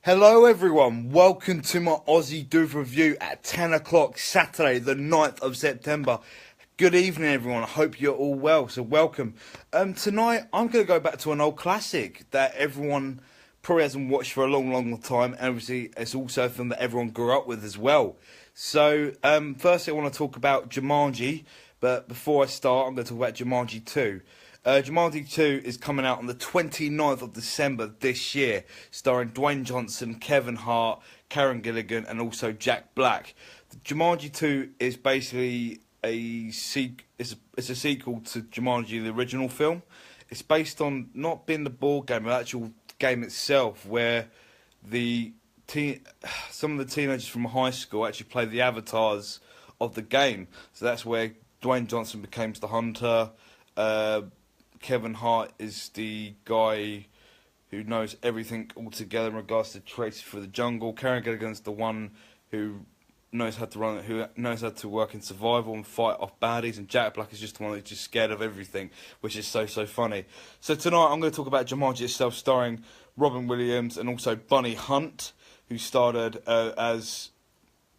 Hello everyone, welcome to my Aussie Dude review at 10 o'clock Saturday the 9th of September. Good evening everyone, I hope you're all well, so welcome. Tonight I'm going to go back to an old classic that everyone probably hasn't watched for a long time, and obviously it's also a film that everyone grew up with as well. So firstly I want to talk about Jumanji, but before I start I'm going to talk about Jumanji 2. Jumanji 2 is coming out on the 29th of December this year, starring Dwayne Johnson, Kevin Hart, Karen Gilligan, and also Jack Black. Jumanji 2 is basically it's a sequel to Jumanji, the original film. It's based on not being the board game, the actual game itself, where some of the teenagers from high school actually play the avatars of the game. So that's where Dwayne Johnson becomes the hunter. Kevin Hart is the guy who knows everything altogether in regards to traces for the jungle. Karen Gilligan's the one who knows how to work in survival and fight off baddies, and Jack Black is just the one who's just scared of everything, which is so funny. So tonight I'm going to talk about Jumanji itself, starring Robin Williams and also Bunny Hunt, who started as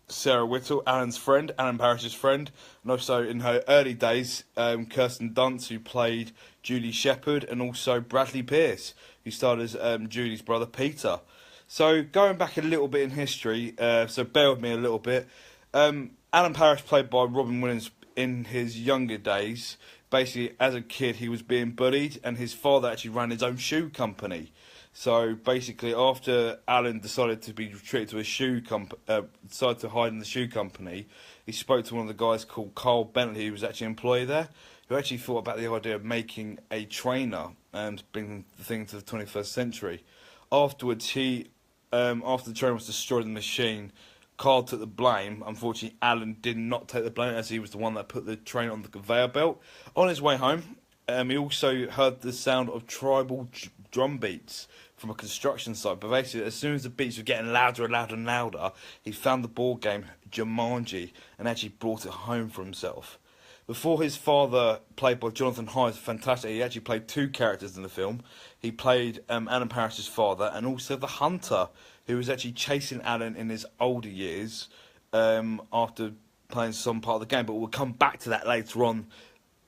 Sarah Whittle, Alan Parrish's friend, and also in her early days, Kirsten Dunst, who played Judy Shepherd, and also Bradley Pierce, who starred as Judy's brother Peter. So going back a little bit in history, so bear with me a little bit. Alan Parrish, played by Robin Williams in his younger days. Basically, as a kid, he was being bullied, and his father actually ran his own shoe company. So basically, after Alan decided to be retreated to a decided to hide in the shoe company, he spoke to one of the guys called Carl Bentley, who was actually an employee there, who actually thought about the idea of making a trainer and bringing the thing to the 21st century. Afterwards, after the trainer was destroyed in the machine, Carl took the blame. Unfortunately, Alan did not take the blame, as he was the one that put the train on the conveyor belt. On his way home, he also heard the sound of tribal drum beats from a construction site. But basically, as soon as the beats were getting louder and louder, he found the board game Jumanji and actually brought it home for himself. Before, his father, played by Jonathan Hyde, fantastic. He actually played two characters in the film. He played Alan Parrish's father, and also the hunter, who was actually chasing Alan in his older years after playing some part of the game. But we'll come back to that later on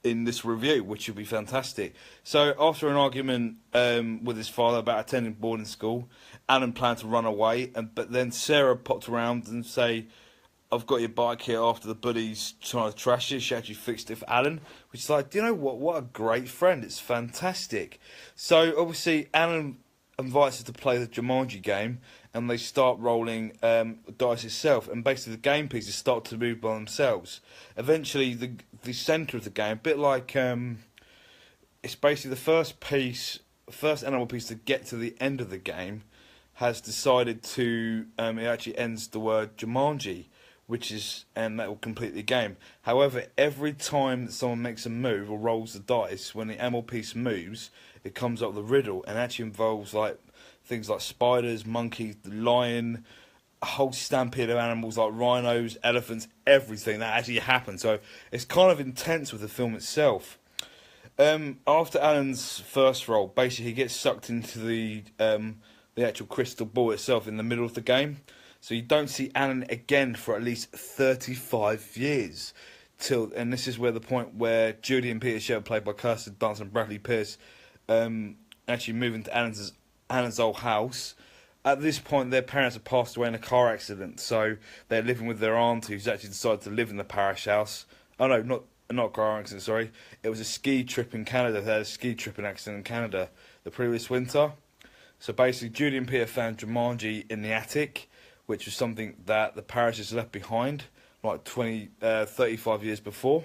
in this review, which will be fantastic. So after an argument with his father about attending boarding school, Alan planned to run away, but then Sarah popped around and say, "I've got your bike here," after the bullies trying to trash it. She actually fixed it for Alan, which is like, do you know what a great friend. It's fantastic. So obviously Alan invites her to play the Jumanji game, and they start rolling dice itself, and basically the game pieces start to move by themselves. Eventually the centre of the game, a bit like it's basically the first animal piece to get to the end of the game has decided to it actually ends the word Jumanji, which is, and that will complete the game. However, every time that someone makes a move or rolls the dice, when the animal piece moves, it comes up with a riddle, and actually involves like things like spiders, monkeys, the lion, a whole stampede of animals like rhinos, elephants, everything that actually happened. So it's kind of intense with the film itself. After Alan's first roll, basically he gets sucked into the actual crystal ball itself in the middle of the game. So you don't see Alan again for at least 35 years. And this is where the point where Judy and Peter Shepard, played by Kirsten Dunst and Bradley Pierce, actually move into Alan's old house. At this point, their parents have passed away in a car accident, so they're living with their aunt, who's actually decided to live in the parish house. Oh no, not car accident, sorry. It was a ski trip in Canada. They had a ski tripping accident in Canada the previous winter. So basically, Judy and Peter found Jumanji in the attic, which was something that the parish has left behind, like 35 years before.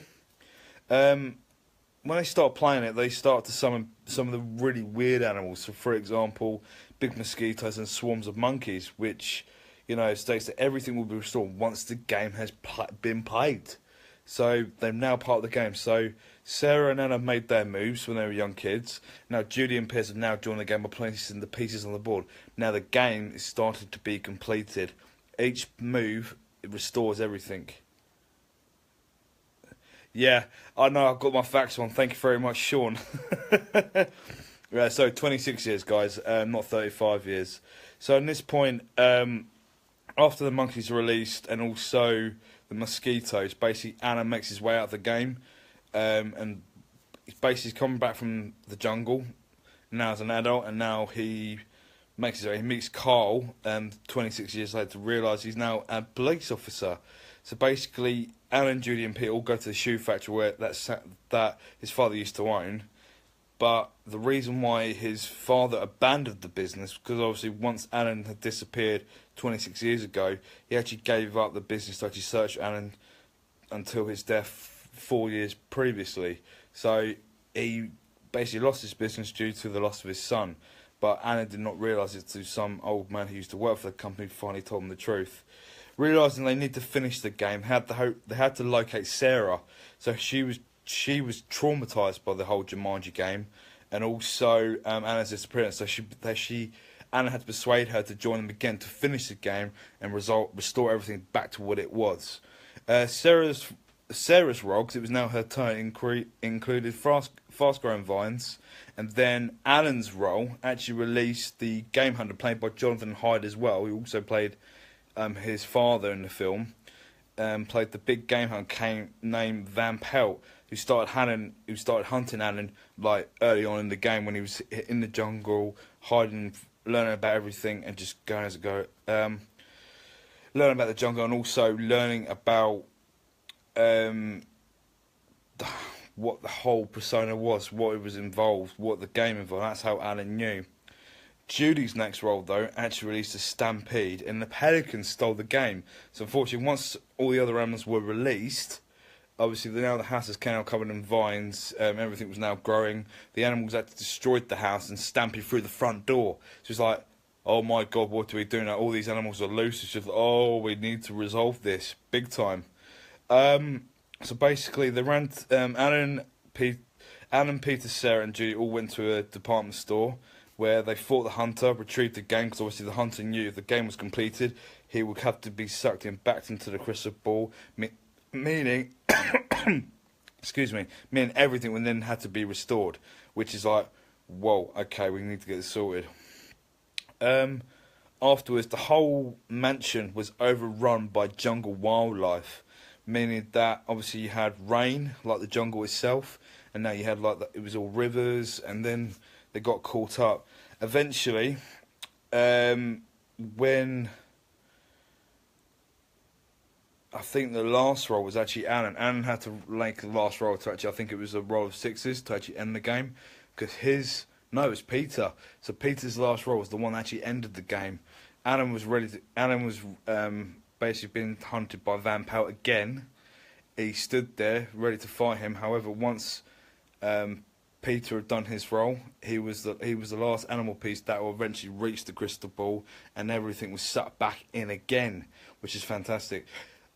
When they start playing it, they start to summon some of the really weird animals. So, for example, big mosquitoes and swarms of monkeys, which, states that everything will be restored once the game has been played. So they're now part of the game. So Sarah and Anna made their moves when they were young kids. Now Judy and Piers have now joined the game by placing the pieces on the board. Now the game is starting to be completed. Each move, it restores everything. Yeah, I know, I've got my facts on. Thank you very much, Sean. Yeah, so 26 years, guys, not 35 years. So at this point, after the monkeys are released and also the mosquitoes, basically Alan makes his way out of the game, and he's basically coming back from the jungle now as an adult, and now he makes his way. He meets Carl, 26 years later, to realise he's now a police officer. So basically, Alan, Judy, and Pete all go to the shoe factory where that his father used to own. But the reason why his father abandoned the business, because obviously once Alan had disappeared 26 years ago, he actually gave up the business to actually search Alan until his death 4 years previously. So he basically lost his business due to the loss of his son. But Alan did not realise it to some old man who used to work for the company finally told him the truth. Realising they need to finish the game, they had to locate Sarah. So she was traumatised by the whole Jumanji game, and also Anna's disappearance. So Anna had to persuade her to join them again to finish the game and restore everything back to what it was. Sarah's role, because it was now her turn, included fast-growing vines, and then Alan's role actually released the game hunter played by Jonathan Hyde as well, who also played his father in the film. Played the big game hunter named Van Pelt, who started hunting Alan like early on in the game when he was in the jungle, hiding, learning about everything, and just going as it go. Learning about the jungle and also learning about what the whole persona was, what it was involved, what the game involved. That's how Alan knew. Judy's next role, though, actually released a stampede, and the pelicans stole the game. So, unfortunately, once all the other animals were released, obviously now the house is now covered in vines, everything was now growing. The animals actually destroyed the house and stampeded through the front door. So it's like, oh my god, what do we do now? All these animals are loose. It's just, oh, we need to resolve this big time. So basically, they ran. Alan, Peter, Sarah, and Judy all went to a department store where they fought the hunter, retrieved the game, because obviously the hunter knew if the game was completed, he would have to be sucked in back into the crystal ball, meaning, excuse me, meaning everything would then had to be restored, which is like, whoa, okay, we need to get this sorted. Afterwards, the whole mansion was overrun by jungle wildlife, meaning that obviously you had rain, like the jungle itself, and now you had it was all rivers, and then they got caught up. Eventually, when I think the last roll was actually Alan. Alan had to make the last roll to actually, I think it was a roll of sixes to actually end the game, because it was Peter. So Peter's last roll was the one that actually ended the game. Alan was basically being hunted by Van Pelt again. He stood there ready to fight him. However, once Peter had done his role, he was the last animal piece that will eventually reach the crystal ball, and everything was sucked back in again, which is fantastic.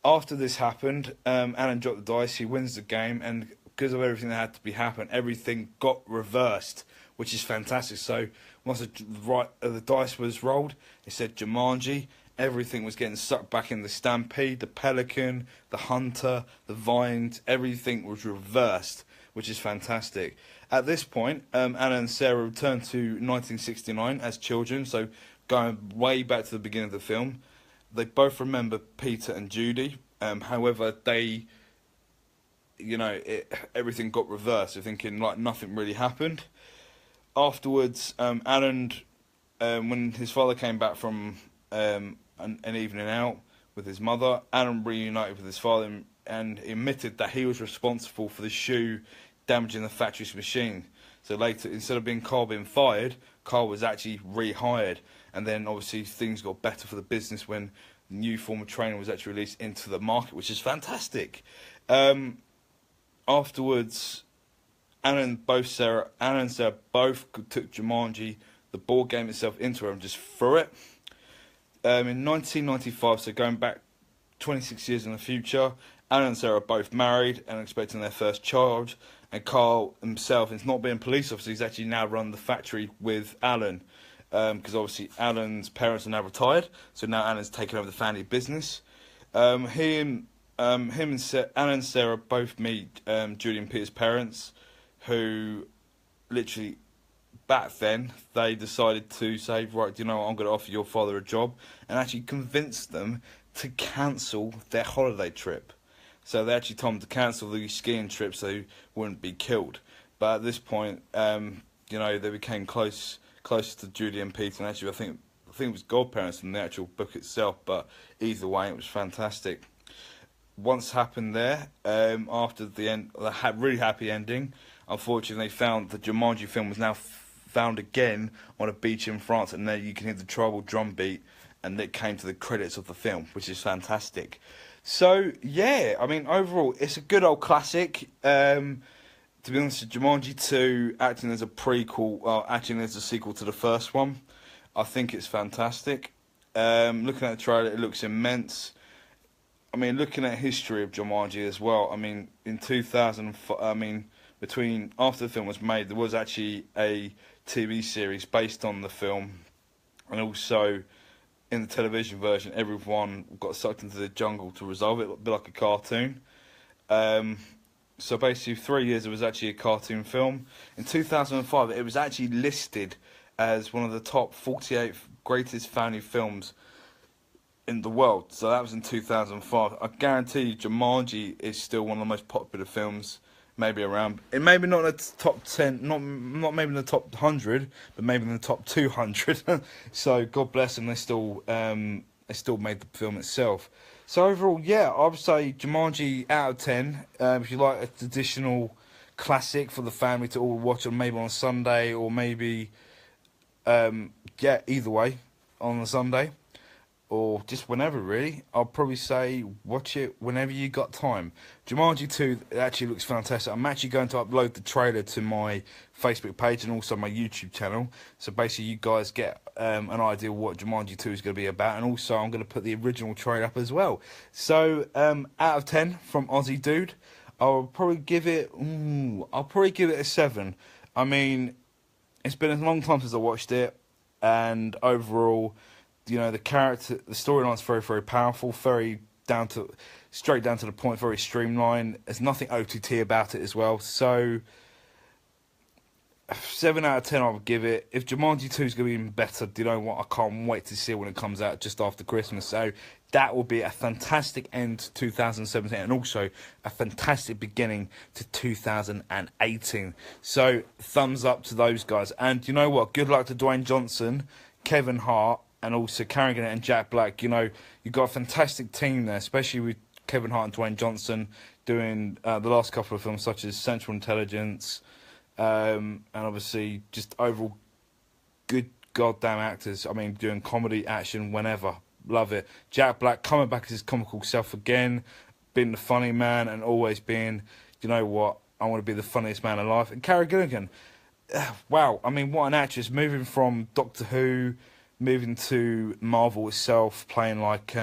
After this happened, Alan dropped the dice. He wins the game, and because of everything that had to be happen, everything got reversed, which is fantastic. So once the dice was rolled, it said Jumanji. Everything was getting sucked back in the stampede. The pelican, the hunter, the vines, everything was reversed, which is fantastic. At this point, Alan and Sarah returned to 1969 as children, so going way back to the beginning of the film. They both remember Peter and Judy. However, everything got reversed. They're thinking like nothing really happened. Afterwards, Alan, when his father came back from an evening out with his mother, Alan reunited with his father and admitted that he was responsible for the shoe damaging the factory's machine. So later, instead of Carl being fired, Carl was actually rehired. And then obviously things got better for the business when the new form of training was actually released into the market, which is fantastic. Afterwards, Alan and Sarah both took Jumanji, the board game itself, into her and just threw it. In 1995, so going back 26 years in the future, Alan and Sarah are both married and expecting their first child. And Carl himself, is not being a police officer, he's actually now run the factory with Alan. Because obviously Alan's parents are now retired, so now Alan's taken over the family business. Alan and Sarah both meet Judy and Peter's parents, who literally back then they decided to say, right, do you know what, I'm going to offer your father a job, and actually convince them to cancel their holiday trip. So they actually told him to cancel the skiing trip so they wouldn't be killed. But at this point, they became closer to Judy and Peter, and actually I think it was godparents in the actual book itself. But either way, it was fantastic. Once happened there, after the end, the really happy ending, unfortunately they found the Jumanji film was now found again on a beach in France, and there you can hear the tribal drum beat, and it came to the credits of the film, which is fantastic. So, yeah, I mean, overall, it's a good old classic. To be honest, Jumanji 2, acting as a prequel, acting as a sequel to the first one, I think it's fantastic. Looking at the trailer, it looks immense. I mean, looking at history of Jumanji as well, I mean, in 2005, after the film was made, there was actually a TV series based on the film, and also in the television version, everyone got sucked into the jungle to resolve it, a bit like a cartoon. So basically, 3 years it was actually a cartoon film. In 2005, it was actually listed as one of the top 48 greatest family films in the world. So that was in 2005. I guarantee you, Jumanji is still one of the most popular films. Maybe around, and maybe not in the top 10, not maybe in the top 100, but maybe in the top 200. So God bless them, they still made the film itself. So overall, yeah, I would say Jumanji out of 10. If you like a traditional classic for the family to all watch on, maybe on a Sunday, or maybe either way on a Sunday, or just whenever, really. I'll probably say watch it whenever you got time. Jumanji 2 actually looks fantastic. I'm actually going to upload the trailer to my Facebook page and also my YouTube channel. So basically you guys get an idea of what Jumanji 2 is going to be about. And also I'm going to put the original trailer up as well. So out of 10 from Aussie Dude, I'll probably give it a 7. I mean, it's been a long time since I watched it. And overall, the storyline's very, very powerful, very straight down to the point, very streamlined. There's nothing OTT about it as well. So, 7 out of 10 I would give it. If Jumanji 2 is going to be even better, do you know what? I can't wait to see it when it comes out just after Christmas. So, that will be a fantastic end to 2017 and also a fantastic beginning to 2018. So, thumbs up to those guys. And you know what? Good luck to Dwayne Johnson, Kevin Hart, and also Carrigan and Jack Black. You've got a fantastic team there, especially with Kevin Hart and Dwayne Johnson doing the last couple of films, such as Central Intelligence, and obviously just overall good goddamn actors. I mean, doing comedy, action, whenever. Love it. Jack Black coming back as his comical self again, being the funny man and always being, you know what, I want to be the funniest man alive. And Carrie Gilligan, wow, I mean, what an actress, moving from Doctor Who, moving to Marvel itself, playing like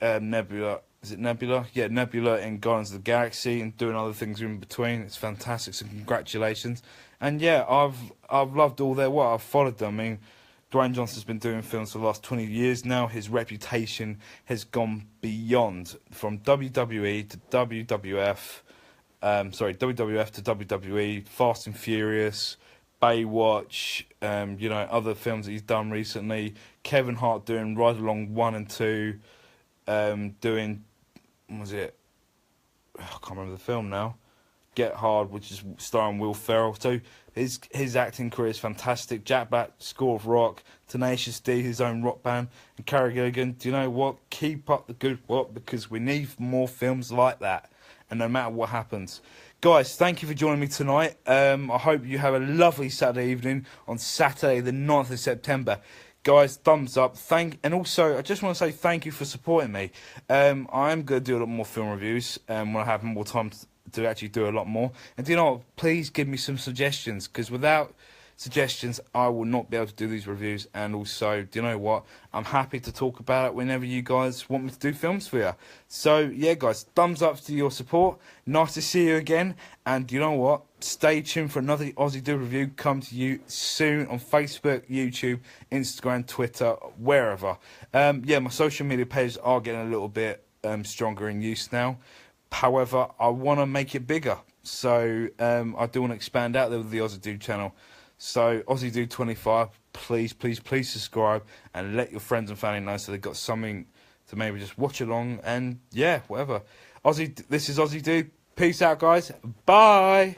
Nebula. Is it Nebula? Yeah, Nebula in Guardians of the Galaxy, and doing other things in between. It's fantastic. So congratulations. And yeah, I've loved all their work. I've followed them. I mean, Dwayne Johnson's been doing films for the last 20 years now. His reputation has gone beyond, from WWE to WWF. WWF to WWE, Fast and Furious, Baywatch, other films that he's done recently. Kevin Hart doing Ride Along 1 and 2, doing, what was it? I can't remember the film now. Get Hard, which is starring Will Ferrell. So his acting career is fantastic. Jack Black, School of Rock, Tenacious D, his own rock band, and Carrie Gilligan. Do you know what? Keep up the good work, because we need more films like that. And no matter what happens. Guys, thank you for joining me tonight. I hope you have a lovely Saturday evening on Saturday the 9th of September. Guys, thumbs up. And also, I just want to say thank you for supporting me. I am going to do a lot more film reviews when I have more time to actually do a lot more. And do you know what? Please give me some suggestions, because without suggestions, I will not be able to do these reviews. And also, do you know what? I'm happy to talk about it whenever you guys want me to do films for you. So, yeah, guys, thumbs up to your support. Nice to see you again. And you know what? Stay tuned for another Aussie Dude review come to you soon on Facebook, YouTube, Instagram, Twitter, wherever. My social media pages are getting a little bit stronger in use now. However, I want to make it bigger. So I do want to expand out there with the Aussie Dude channel. So Aussie Dude 25, please, please, please subscribe and let your friends and family know so they've got something to maybe just watch along and yeah, whatever. This is Aussie Dude. Peace out, guys. Bye.